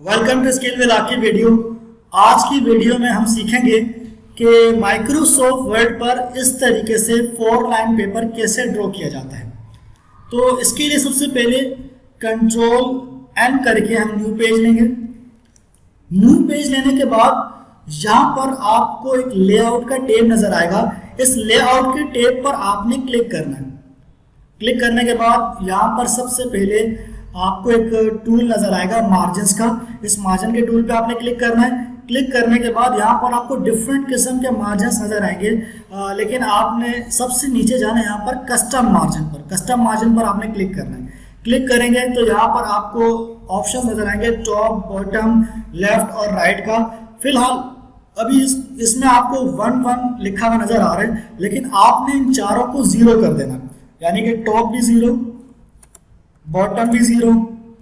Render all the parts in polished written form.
Welcome to skill with की video. आज की वीडियो में हम सीखेंगे कि माइक्रोसॉफ्ट वर्ड पर इस तरीके से 4 लाइन पेपर कैसे ड्रॉ किया जाता है। तो इसके लिए सबसे पहले कंट्रोल एन करके हम न्यू पेज लेंगे। न्यू पेज लेने के बाद यहाँ पर आपको एक लेआउट का टैब नजर आएगा। इस लेआउट के टैब पर आपने क्लिक करना है। क्लिक करने के बाद यहाँ पर सबसे पहले आपको एक टूल नजर आएगा मार्जिन्स का। इस मार्जिन के टूल पे आपने क्लिक करना है। क्लिक करने के बाद यहाँ पर आपको डिफरेंट किस्म के मार्जिन्स नजर आएंगे, लेकिन आपने सबसे नीचे जाना है यहाँ पर कस्टम मार्जिन पर। कस्टम मार्जिन पर आपने क्लिक करना है। क्लिक करेंगे तो यहाँ पर आपको ऑप्शन नजर आएंगे टॉप, बॉटम, लेफ्ट और राइट का। फिलहाल अभी इसमें आपको 1 लिखा हुआ नजर आ रहा है, लेकिन आपने इन चारों को 0 कर देना, यानी कि टॉप भी 0, बॉटम भी 0,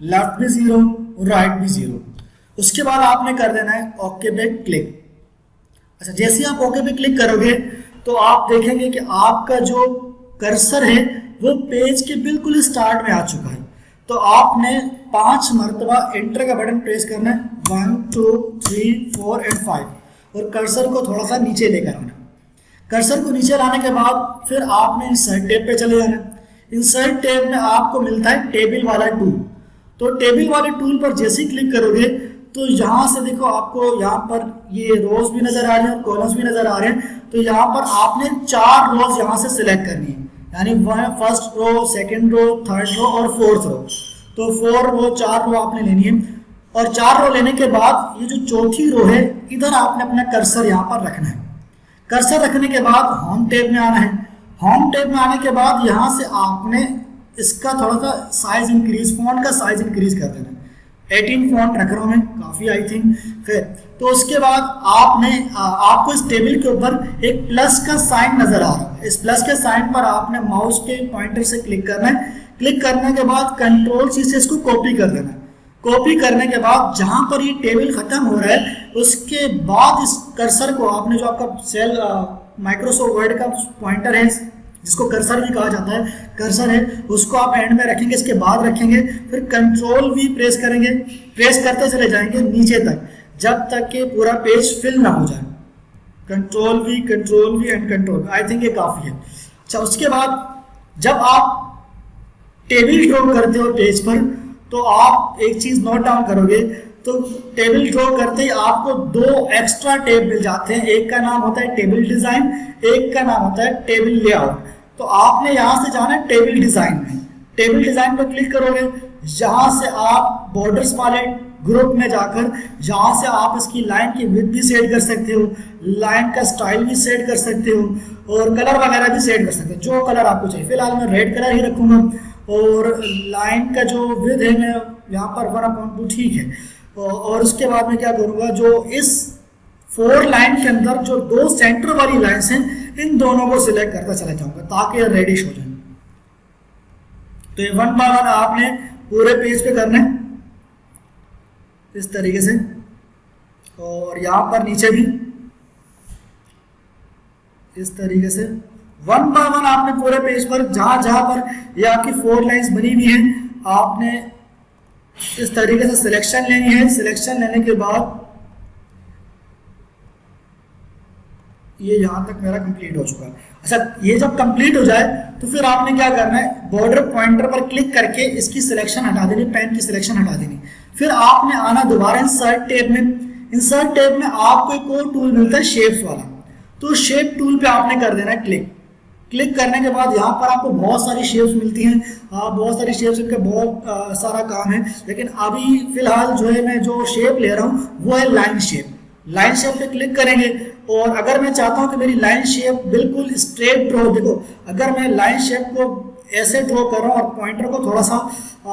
लेफ्ट भी 0 और राइट भी 0। उसके बाद आपने कर देना है ओके पे क्लिक। अच्छा, जैसे ही आप ओके पे क्लिक करोगे तो आप देखेंगे कि आपका जो कर्सर है वो पेज के बिल्कुल स्टार्ट में आ चुका है। तो आपने 5 मरतबा एंटर का बटन प्रेस करना है, 1 2 3 4 और 5, और कर्सर को थोड़ा सा नीचे लेकर आना। कर्सर को नीचे लाने के बाद फिर आपने इंसर्ट टैब पे चले जाना। इंसर्ट टैब में आपको मिलता है टेबल वाला टूल। तो टेबल वाले टूल पर जैसे ही क्लिक करोगे तो यहाँ से देखो आपको यहाँ पर ये रोज भी नजर आ रहे हैं और कॉलम्स भी नजर आ रहे हैं। तो यहाँ पर आपने 4 रोज यहाँ से सिलेक्ट करनी है, यानी first row, second row, third row और फोर्थ रो। तो 4 रो 4 रो आपने लेनी है, और 4 रो लेने के बाद ये जो चौथी रो है इधर आपने अपना कर्सर यहाँ पर रखना है। कर्सर रखने के बाद होम टैब में आना है। होम टैब में आने के बाद यहाँ से आपने इसका थोड़ा सा साइज इंक्रीज, फॉन्ट का साइज इंक्रीज कर देना है। 18 फॉन्ट रख रहा हूँ मैं, काफ़ी आई थिंक। फिर तो उसके बाद आपको इस टेबल के ऊपर एक प्लस का साइन नजर आ रहा है। इस प्लस के साइन पर आपने माउस के पॉइंटर से क्लिक करना है। क्लिक करने के बाद कंट्रोल सी से इसको कॉपी कर देना है। कॉपी करने के बाद जहां पर ये टेबल खत्म हो रहा है उसके बाद इस कर्सर को आपने जो आपका सेल माइक्रोसॉफ्ट वर्ड का पॉइंटर है जिसको कर्सर भी कहा जाता है, कर्सर है, उसको आप एंड में रखेंगे, इसके बाद रखेंगे। फिर कंट्रोल वी प्रेस करेंगे, प्रेस करते चले जाएंगे नीचे तक जब तक कि पूरा पेज फिल ना हो जाए। Control we and control, I think ये काफ़ी है। अच्छा, उसके बाद जब आप टेबल ड्रॉ करते हो पेज पर तो आप एक चीज़ नोट डाउन करोगे, तो टेबल ड्रॉ करते ही आपको 2 एक्स्ट्रा टैब मिल जाते हैं। एक का नाम होता है टेबल डिज़ाइन, एक का नाम होता है टेबल लेआउट। तो आपने यहाँ से जाना है टेबल डिज़ाइन में। टेबल डिज़ाइन पर क्लिक करोगे, यहाँ से आप बॉर्डर्स वाले ग्रुप में जाकर यहाँ से आप इसकी लाइन की विड्थ भी सेट कर सकते हो, लाइन का स्टाइल भी सेट कर सकते हो और कलर वगैरह भी सेट कर सकते हो, जो कलर आपको चाहिए। फिलहाल मैं रेड कलर ही रखूँगा, और लाइन का जो विड्थ है मैं यहाँ पर 1/2 ठीक है। और उसके बाद मैं क्या करूँगा, जो इस 4 लाइन के अंदर जो 2 सेंटर वाली लाइन्स हैं इन दोनों को सिलेक्ट करता चला जाऊंगा ताकि ये रेडिश हो जाए। तो ये 1 बाय 1 आपने पूरे पेज पे करना है इस तरीके से, और यहाँ पर नीचे भी इस तरीके से 1 बाय 1 आपने पूरे पेज पर जहां जहां पर ये आपकी 4 लाइन्स बनी हुई हैं आपने इस तरीके से सिलेक्शन लेनी है। सिलेक्शन लेने के बाद ये यहाँ तक मेरा कंप्लीट हो चुका है। अच्छा, ये जब कंप्लीट हो जाए तो फिर आपने क्या करना है, बॉर्डर पॉइंटर पर क्लिक करके इसकी सिलेक्शन हटा देनी, पेन की सिलेक्शन हटा देनी। फिर आपने आना दोबारा इंसर्ट टैब में। इंसर्ट टैब में आपको एक और टूल मिलता है शेप्स वाला, तो शेप टूल पे आपने कर देना है क्लिक। क्लिक करने के बाद यहाँ पर आपको बहुत सारी शेप्स मिलती हैं, बहुत सारी शेप्स, इनका बहुत सारा काम है, लेकिन अभी फिलहाल जो है मैं जो शेप ले रहा हूँ वो है लाइन शेप। लाइन शेप पे क्लिक करेंगे, और अगर मैं चाहता हूं कि मेरी लाइन शेप बिल्कुल स्ट्रेट ड्रॉ, देखो अगर मैं लाइन शेप को ऐसे ड्रॉ कर रहा हूं और पॉइंटर को थोड़ा सा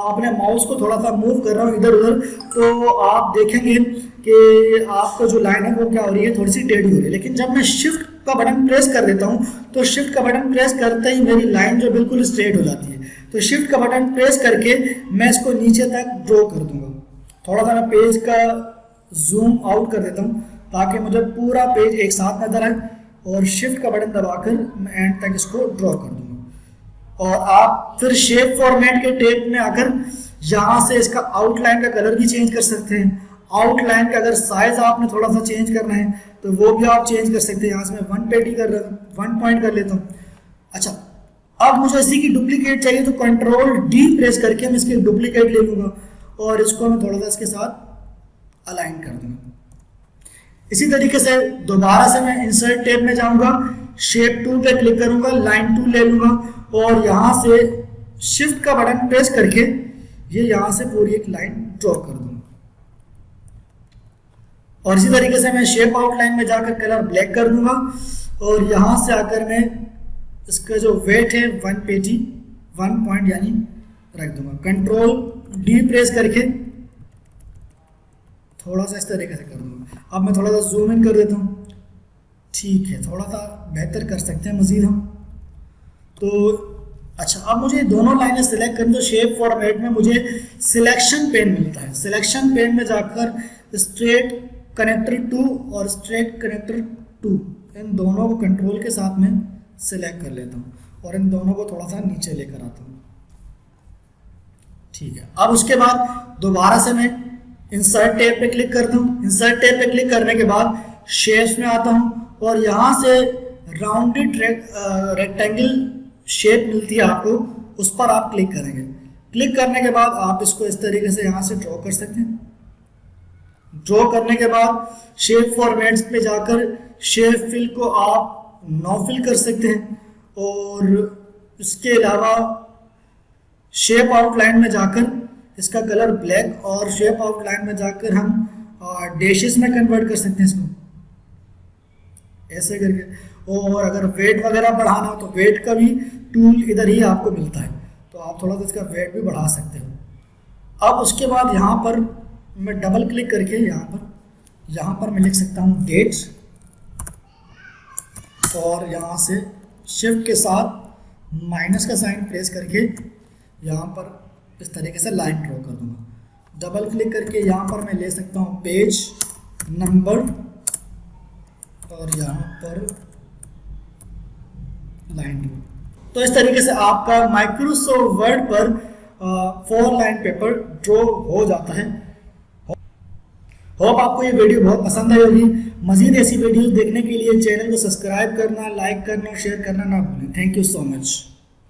अपने माउस को थोड़ा सा मूव कर रहा हूं इधर उधर, तो आप देखेंगे कि आपको जो लाइन है वो क्या हो रही है, थोड़ी सी टेढ़ी हो रही है। लेकिन जब मैं शिफ्ट का बटन प्रेस कर देता हूं तो शिफ्ट का बटन प्रेस करते ही मेरी लाइन जो बिल्कुल स्ट्रेट हो जाती है। तो शिफ्ट का बटन प्रेस करके मैं इसको नीचे तक ड्रॉ कर दूंगा। थोड़ा सा मैं पेज का जूम आउट कर देता हूँ ताकि मुझे पूरा पेज एक साथ नजर आए, और शिफ्ट का बटन दबाकर मैं एंड तक इसको ड्रॉ कर दूंगा। और आप फिर शेप फॉर्मेट के टैब में आकर यहाँ से इसका आउटलाइन का कलर भी चेंज कर सकते हैं। आउटलाइन का अगर साइज आपने थोड़ा सा चेंज करना है तो वो भी आप चेंज कर सकते हैं। यहाँ से मैं 1 कर रहा हूँ, 1 पॉइंट कर लेता हूँ। अच्छा, अब मुझे इसी की डुप्लीकेट चाहिए तो कंट्रोल डी प्रेस करके मैं इसकी डुप्लीकेट ले लूँगा और इसको मैं थोड़ा सा इसके साथ अलाइन कर दूँगा। इसी तरीके से दोबारा से मैं इंसर्ट टैब में जाऊँगा, शेप टूल पे क्लिक करूँगा, लाइन टूल ले लूँगा और यहाँ से शिफ्ट का बटन प्रेस करके ये यहाँ से पूरी एक लाइन ड्रॉ कर दूँगा। और इसी तरीके से मैं शेप आउटलाइन में जाकर कलर ब्लैक कर दूंगा और यहाँ से आकर मैं इसका जो वेट है 1 पॉइंट यानी रख दूंगा। कंट्रोल डी प्रेस करके थोड़ा सा इस तरीके से कर दूंगा। अब मैं थोड़ा सा जूम इन कर देता हूँ। ठीक है, थोड़ा सा बेहतर कर सकते हैं मज़ीद हम तो। अच्छा, अब मुझे दोनों लाइनें सिलेक्ट करनी तो शेप फॉर्मेट में मुझे सिलेक्शन पेन मिलता है। सिलेक्शन पेन में जाकर स्ट्रेट कनेक्टर 2 और स्ट्रेट कनेक्टर 2 इन दोनों को कंट्रोल के साथ में सिलेक्ट कर लेता हूँ और इन दोनों को थोड़ा सा नीचे लेकर आता हूँ। ठीक है, अब उसके बाद दोबारा से मैं इंसर्ट टैब पे क्लिक करता हूँ। इंसर्ट टैब पे क्लिक करने के बाद शेप्स में आता हूँ और यहाँ से राउंडेड रेक्टेंगल शेप मिलती है आपको, उस पर आप क्लिक करेंगे। क्लिक करने के बाद आप इसको इस तरीके से यहाँ से ड्रॉ कर सकते हैं। ड्रॉ करने के बाद शेप फॉर्मेट्स पे जाकर शेप फिल को आप नो फिल कर सकते हैं और इसके अलावा शेप आउटलाइन में जाकर इसका कलर ब्लैक और शेप आउटलाइन में जाकर हम डैशेस में कन्वर्ट कर सकते हैं इसको ऐसे करके। और अगर वेट वगैरह बढ़ाना हो तो वेट का भी टूल इधर ही आपको मिलता है, तो आप थोड़ा सा इसका वेट भी बढ़ा सकते हो। अब उसके बाद यहाँ पर मैं डबल क्लिक करके यहाँ पर मैं लिख सकता हूँ डेट और यहाँ से शिफ्ट के साथ माइनस का साइन प्रेस करके यहाँ पर इस तरीके से लाइन ड्रॉ कर दूँगा। डबल क्लिक करके यहाँ पर मैं ले सकता हूँ पेज नंबर और यहाँ पर लाइन ड्रॉ। तो इस तरीके से आपका माइक्रोसॉफ्ट वर्ड पर 4 लाइन पेपर ड्रॉ हो जाता है। होप आपको ये वीडियो बहुत पसंद आई होगी। मजीद ऐसी वीडियोस देखने के लिए चैनल को सब्सक्राइब करना, लाइक करना, शेयर करना ना भूलें। Thank you so much.